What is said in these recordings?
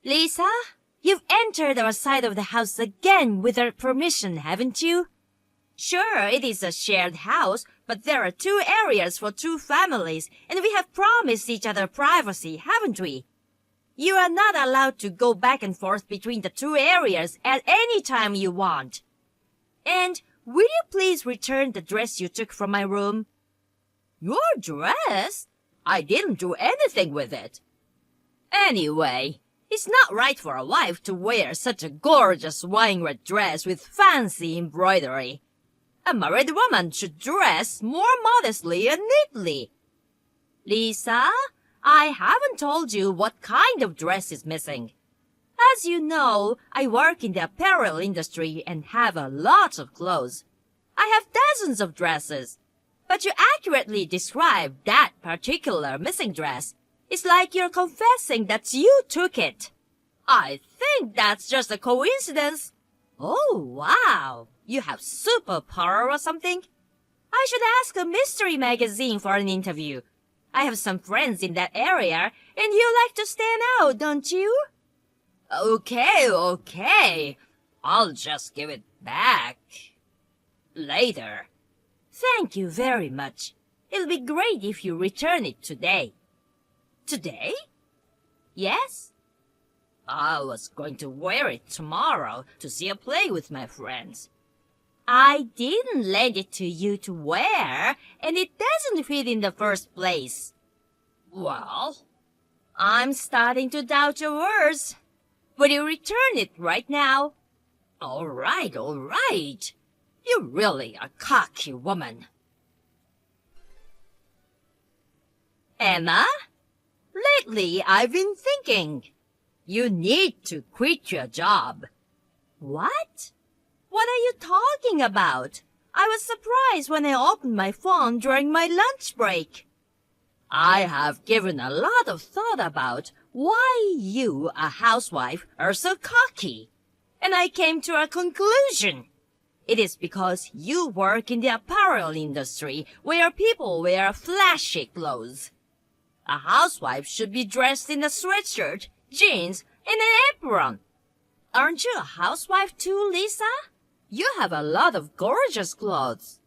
Lisa, you've entered our side of the house again without permission, haven't you? Sure, it is a shared house, but there are 2 areas for 2 families, and we have promised each other privacy, haven't we? You are not allowed to go back and forth between the 2 areas at any time you want. And will you please return the dress you took from my room? Your dress? I didn't do anything with it. Anyway, it's not right for a wife to wear such a gorgeous wine red dress with fancy embroidery. A married woman should dress more modestly and neatly. Lisa, I haven't told you what kind of dress is missing. As you know, I work in the apparel industry and have a lot of clothes. I have dozens of dresses. But you accurately described that particular missing dress. It's like you're confessing that you took it. I think that's just a coincidence. Oh, wow. You have superpower or something? I should ask a mystery magazine for an interview. I have some friends in that area, and you like to stand out, don't you? Okay. I'll just give it back. Later. Thank you very much. It'll be great if you return it today. Today? Yes. I was going to wear it tomorrow to see a play with my friends. I didn't lend it to you to wear, and it doesn't fit in the first place. Well, I'm starting to doubt your words. Will you return it right now? All right. You're really a cocky woman. Emma, lately I've been thinking. You need to quit your job. What? What are you talking about? I was surprised when I opened my phone during my lunch break. I have given a lot of thought about why you, a housewife, are so cocky. And I came to a conclusion. It is because you work in the apparel industry where people wear flashy clothes. A housewife should be dressed in a sweatshirt, jeans, and an apron. Aren't you a housewife too, Lisa? You have a lot of gorgeous clothes.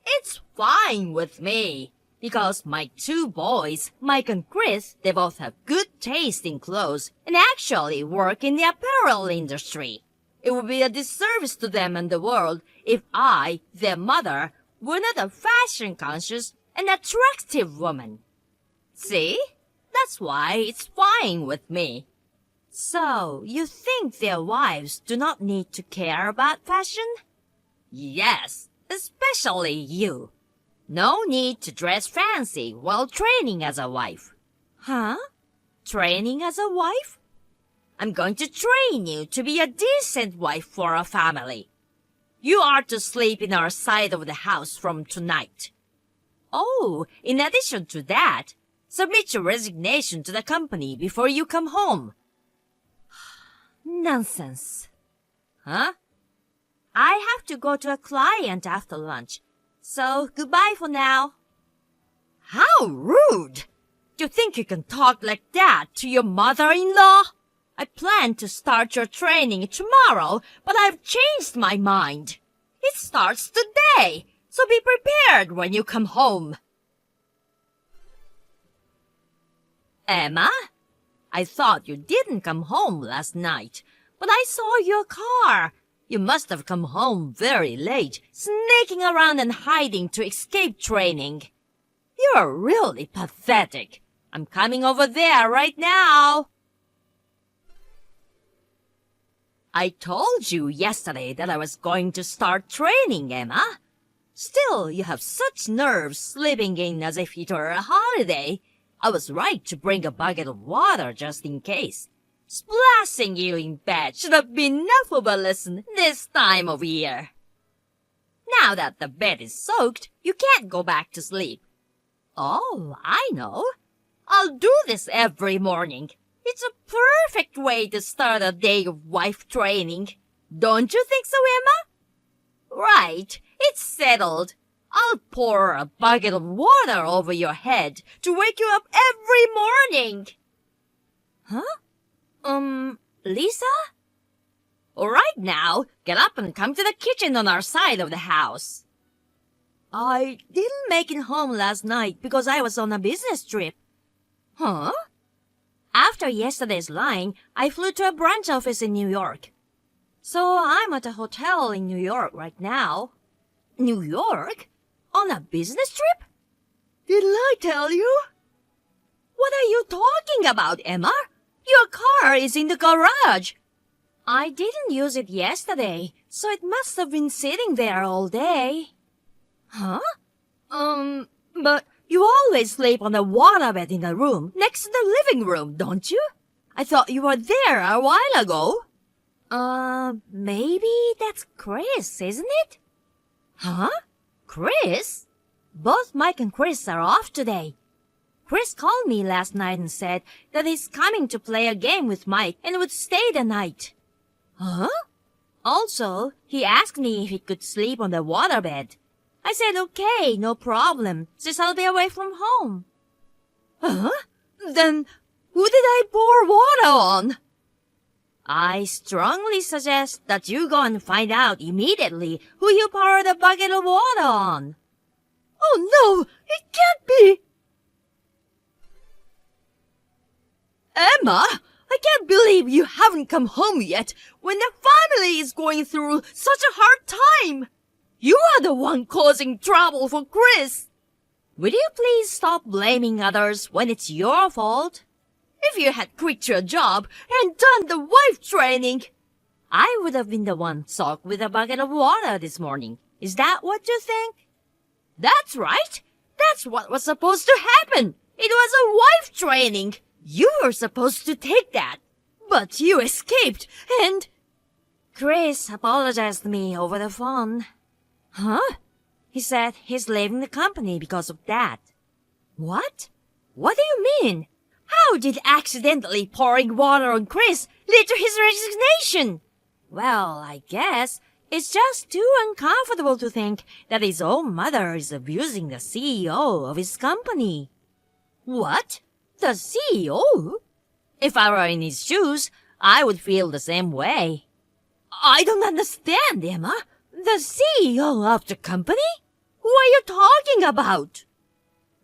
It's fine with me, because my 2 boys, Mike and Chris, they both have good taste in clothes and actually work in the apparel industry. It would be a disservice to them and the world if I, their mother, were not a fashion-conscious and attractive woman. See? That's why it's fine with me. So, you think their wives do not need to care about fashion? Yes, especially you. No need to dress fancy while training as a wife. Huh? Training as a wife? I'm going to train you to be a decent wife for our family. You are to sleep in our side of the house from tonight. Oh, in addition to that, submit your resignation to the company before you come home. Nonsense. Huh? I have to go to a client after lunch, so goodbye for now. How rude! Do you think you can talk like that to your mother-in-law? I plan to start your training tomorrow, but I've changed my mind. It starts today, so be prepared when you come home. Emma? I thought you didn't come home last night, but I saw your car. You must have come home very late, sneaking around and hiding to escape training. You're really pathetic. I'm coming over there right now. I told you yesterday that I was going to start training, Emma. Still, you have such nerves sleeping in as if it were a holiday. I was right to bring a bucket of water just in case. Splashing you in bed should have been enough of a lesson this time of year. Now that the bed is soaked, you can't go back to sleep. Oh, I know. I'll do this every morning. It's a perfect way to start a day of wife training. Don't you think so, Emma? Right, it's settled. I'll pour a bucket of water over your head to wake you up every morning. Huh? Lisa? All right now, get up and come to the kitchen on our side of the house. I didn't make it home last night because I was on a business trip. Huh? After yesterday's line, I flew to a branch office in New York. So I'm at a hotel in New York right now. New York? On a business trip? Didn't I tell you? What are you talking about, Emma? Your car is in the garage. I didn't use it yesterday, so it must have been sitting there all day. Huh? But you always sleep on the waterbed in the room next to the living room, don't you? I thought you were there a while ago. Maybe that's Chris, isn't it? Huh? Chris? Both Mike and Chris are off today. Chris called me last night and said that he's coming to play a game with Mike and would stay the night. Huh? Also, he asked me if he could sleep on the waterbed. I said okay, no problem, since I'll be away from home. Huh? Then who did I pour water on? I strongly suggest that you go and find out immediately who you poured a bucket of water on. Oh no, it can't be! Emma, I can't believe you haven't come home yet when the family is going through such a hard time. You are the one causing trouble for Chris. Will you please stop blaming others when it's your fault? If you had quit your job and done the wife training, I would have been the one soaked with a bucket of water this morning. Is that what you think? That's right. That's what was supposed to happen. It was a wife training. You were supposed to take that. But you escaped and... Chris apologized to me over the phone. Huh? He said he's leaving the company because of that. What? What do you mean? How did accidentally pouring water on Chris lead to his resignation? Well, I guess it's just too uncomfortable to think that his own mother is abusing the CEO of his company. What? The CEO? If I were in his shoes, I would feel the same way. I don't understand, Emma. The CEO of the company? Who are you talking about?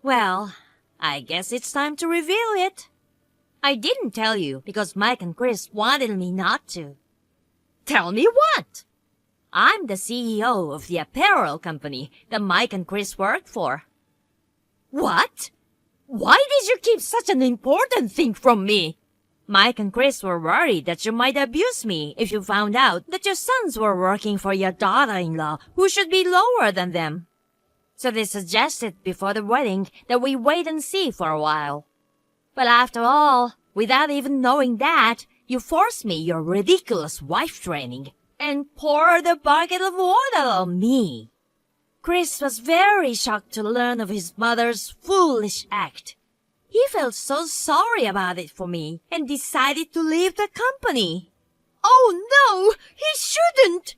Well, I guess it's time to reveal it. I didn't tell you because Mike and Chris wanted me not to. Tell me what? I'm the CEO of the apparel company that Mike and Chris work for. What? Why did you keep such an important thing from me? Mike and Chris were worried that you might abuse me if you found out that your sons were working for your daughter-in-law who should be lower than them. So they suggested before the wedding that we wait and see for a while. But after all, without even knowing that, you forced me your ridiculous wife training and poured a bucket of water on me. Chris was very shocked to learn of his mother's foolish act. He felt so sorry about it for me and decided to leave the company. Oh no, he shouldn't!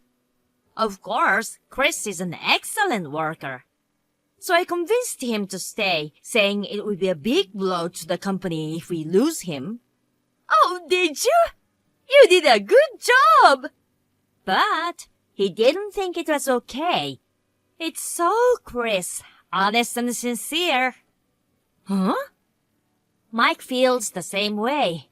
Of course, Chris is an excellent worker. So I convinced him to stay, saying it would be a big blow to the company if we lose him. Oh, did you? You did a good job! But he didn't think it was okay. It's so Chris, honest and sincere. Huh? Mike feels the same way.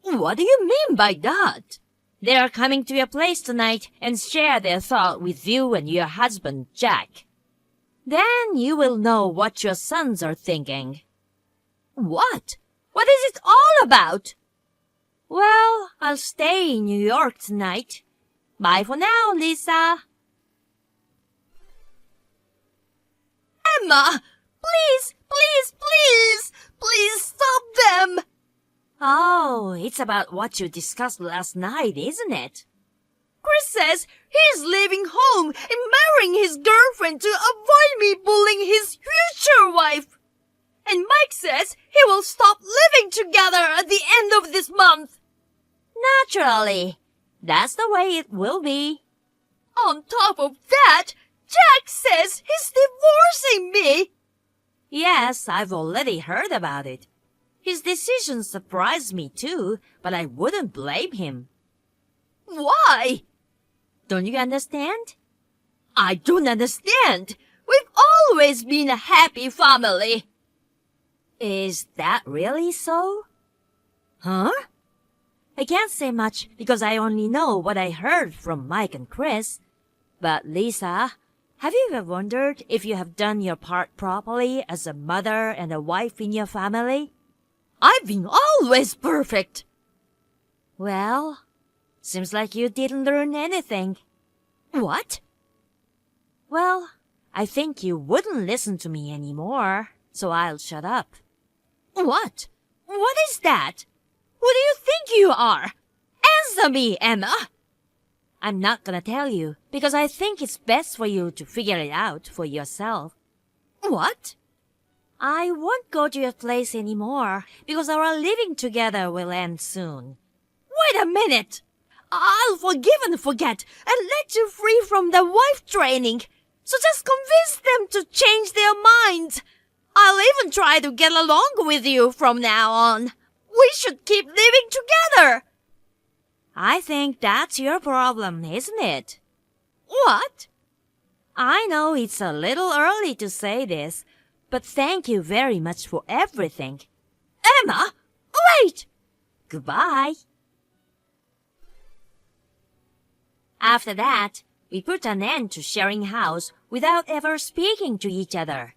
What do you mean by that? They are coming to your place tonight and share their thought with you and your husband, Jack. Then you will know what your sons are thinking. What? What is it all about? Well, I'll stay in New York tonight. Bye for now, Lisa. Emma! Please, please, please! Please stop them! Oh, it's about what you discussed last night, isn't it? Chris says he's leaving home and marrying his girlfriend to avoid me bullying his future wife. And Mike says he will stop living together at the end of this month. Naturally. That's the way it will be. On top of that, Jack says he's divorcing me. Yes, I've already heard about it. His decision surprised me too, but I wouldn't blame him. Why? Don't you understand? I don't understand. We've always been a happy family. Is that really so? Huh? I can't say much because I only know what I heard from Mike and Chris. But Lisa, have you ever wondered if you have done your part properly as a mother and a wife in your family? I've been always perfect. Well, seems like you didn't learn anything. What? Well, I think you wouldn't listen to me anymore, so I'll shut up. What? What is that? Who do you think you are? Answer me, Emma. I'm not gonna tell you because I think it's best for you to figure it out for yourself. What? I won't go to your place anymore because our living together will end soon. Wait a minute. I'll forgive and forget and let you free from the wife training. So just convince them to change their minds. I'll even try to get along with you from now on. We should keep living together. I think that's your problem, isn't it? What? I know it's a little early to say this, but thank you very much for everything. Emma, wait! Goodbye. After that, we put an end to sharing house without ever speaking to each other.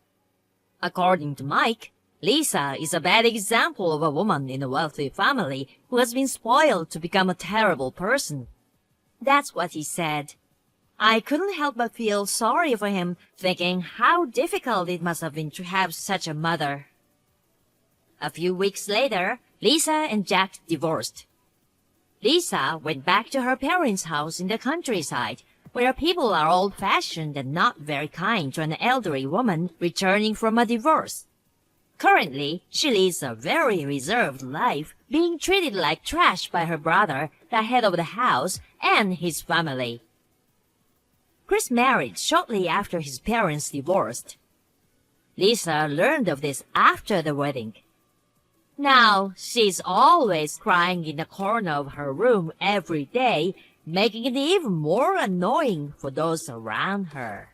According to Mike, Lisa is a bad example of a woman in a wealthy family who has been spoiled to become a terrible person. That's what he said. I couldn't help but feel sorry for him, thinking how difficult it must have been to have such a mother. A few weeks later, Lisa and Jack divorced. Lisa went back to her parents' house in the countryside, where people are old-fashioned and not very kind to an elderly woman returning from a divorce. Currently, she leads a very reserved life, being treated like trash by her brother, the head of the house, and his family. Chris married shortly after his parents divorced. Lisa learned of this after the wedding. Now, she's always crying in the corner of her room every day, making it even more annoying for those around her.